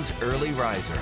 Metro's Early Riser.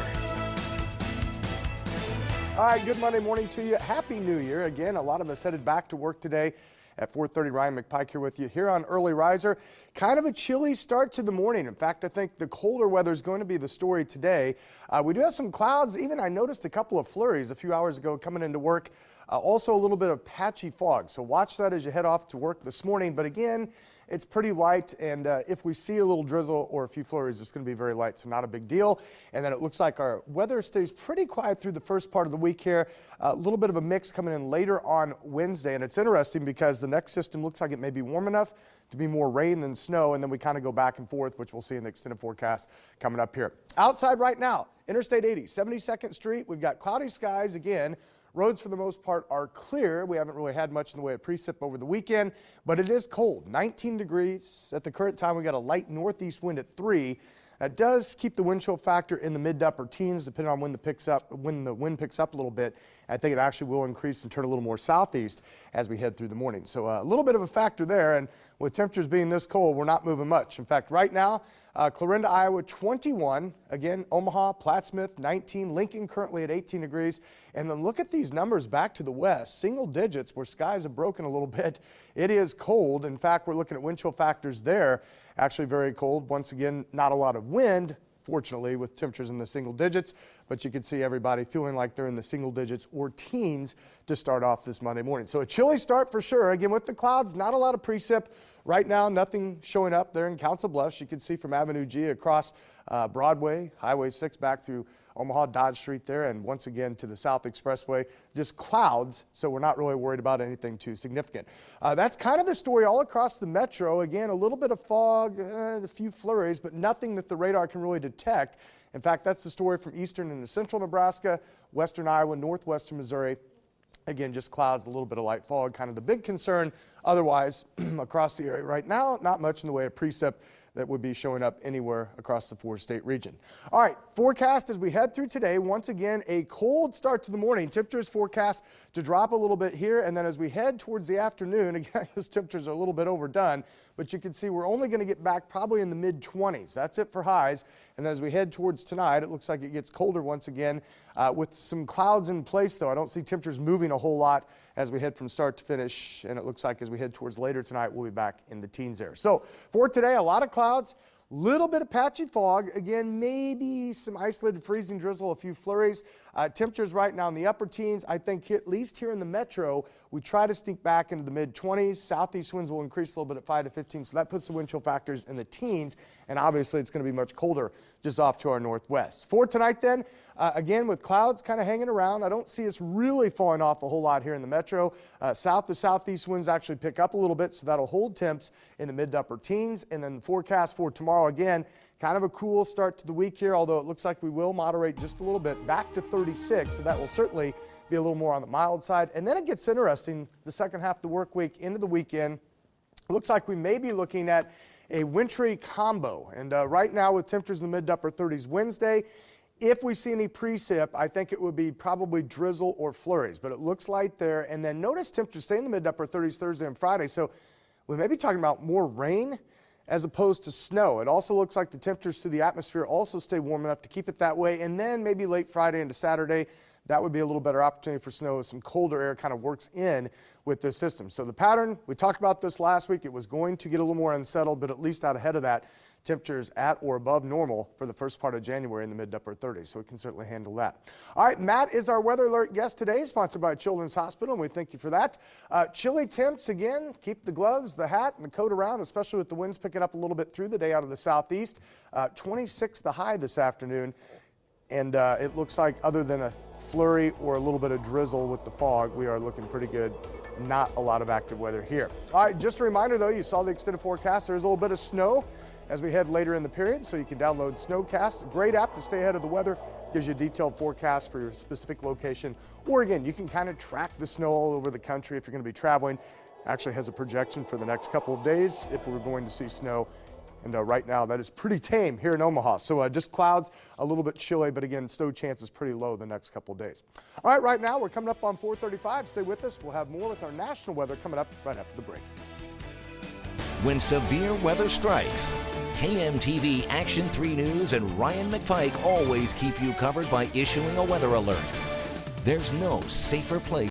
All right, good Monday morning to you. Happy New Year. Again, a lot of us headed back to work today at 4:30. Ryan McPike here with you here on Early Riser. Kind of a chilly start to the morning. In fact, I think the colder weather is going to be the story today. We do have some clouds. Even I noticed a couple of flurries a few hours ago coming into work. Also a little bit of patchy fog. So watch that as you head off to work this morning. But again, it's pretty light, and if we see a little drizzle or a few flurries, it's going to be very light, so not a big deal. And then it looks like our weather stays pretty quiet through the first part of the week here. A little bit of a mix coming in later on Wednesday, and it's interesting because the next system looks like it may be warm enough to be more rain than snow, and then we kind of go back and forth, which we'll see in the extended forecast coming up here. Outside right now, Interstate 80, 72nd Street, we've got cloudy skies again. Roads, for the most part, are clear. We haven't really had much in the way of precip over the weekend, but it is cold. 19 degrees. At the current time, we got a light northeast wind at 3. That does keep the wind chill factor in the mid to upper teens, depending on when the wind picks up a little bit. I think it actually will increase and turn a little more southeast as we head through the morning. So a little bit of a factor there, and with temperatures being this cold, we're not moving much. In fact, right now, Clarinda, Iowa, 21. Again, Omaha, Plattsmouth, 19. Lincoln currently at 18 degrees. And then look at these numbers back to the west. Single digits where skies have broken a little bit. It is cold. In fact, we're looking at wind chill factors there. Actually very cold. Once again, not a lot of wind, fortunately, with temperatures in the single digits. But you can see everybody feeling like they're in the single digits or teens to start off this Monday morning. So a chilly start for sure. Again, with the clouds, not a lot of precip. Right now, nothing showing up there in Council Bluffs. You can see from Avenue G across Broadway, Highway 6 back through Omaha Dodge Street there, and once again to the South Expressway, just clouds, so we're not really worried about anything too significant. That's kind of the story all across the metro. Again, a little bit of fog, a few flurries, but nothing that the radar can really detect. In fact, that's the story from eastern and central Nebraska, western Iowa, northwestern Missouri. Again, just clouds, a little bit of light fog, kind of the big concern. Otherwise, across the area right now, not much in the way of precip that would be showing up anywhere across the four-state region. All right, forecast as we head through today. Once again, a cold start to the morning. Temperatures forecast to drop a little bit here, and then as we head towards the afternoon, again, those temperatures are a little bit overdone, but you can see we're only going to get back probably in the mid-20s. That's it for highs. And then as we head towards tonight, it looks like it gets colder once again with some clouds in place, though. I don't see temperatures moving a whole lot as we head from start to finish, and it looks like as we head towards later tonight, we'll be back in the teens there. So for today, a lot of clouds, little bit of patchy fog. Again, maybe some isolated freezing drizzle, a few flurries. Temperatures right now in the upper teens. I think at least here in the metro, we try to sneak back into the mid-20s. Southeast winds will increase a little bit at 5 to 15, so that puts the wind chill factors in the teens, and obviously it's going to be much colder just off to our northwest. For tonight then, again with clouds kind of hanging around, I don't see us really falling off a whole lot here in the metro. South to southeast winds actually pick up a little bit, so that'll hold temps in the mid to upper teens. And then the forecast for tomorrow, again, kind of a cool start to the week here, although it looks like we will moderate just a little bit back to 36, so that will certainly be a little more on the mild side. And then it gets interesting the second half of the work week into the weekend. It looks like we may be looking at a wintry combo, and right now with temperatures in the mid to upper 30s Wednesday, if we see any precip, I think it would be probably drizzle or flurries, but it looks light there. And then notice temperatures stay in the mid to upper 30s Thursday and Friday, so we may be talking about more rain as opposed to snow. It also looks like the temperatures through the atmosphere also stay warm enough to keep it that way. And then maybe late Friday into Saturday, that would be a little better opportunity for snow as some colder air kind of works in with this system. So the pattern, we talked about this last week, it was going to get a little more unsettled, but at least out ahead of that, temperatures at or above normal for the first part of January in the mid to upper 30s, so we can certainly handle that. All right, Matt is our weather alert guest today, sponsored by Children's Hospital, and we thank you for that. Chilly temps again, keep the gloves, the hat, and the coat around, especially with the winds picking up a little bit through the day out of the southeast. 26 the high this afternoon, and it looks like other than a flurry or a little bit of drizzle with the fog, we are looking pretty good. Not a lot of active weather here. All right, just a reminder though, you saw the extended forecast. There's a little bit of snow as we head later in the period, so you can download Snowcast. Great app to stay ahead of the weather. Gives you a detailed forecast for your specific location. Or again, you can kind of track the snow all over the country if you're going to be traveling. Actually has a projection for the next couple of days if we're going to see snow. And right now, that is pretty tame here in Omaha. So just clouds, a little bit chilly, but again, snow chance is pretty low the next couple of days. All right, right now, we're coming up on 4:35. Stay with us. We'll have more with our national weather coming up right after the break. when severe weather strikes. KMTV Action 3 News and Ryan McPike always keep you covered by issuing a weather alert. There's no safer place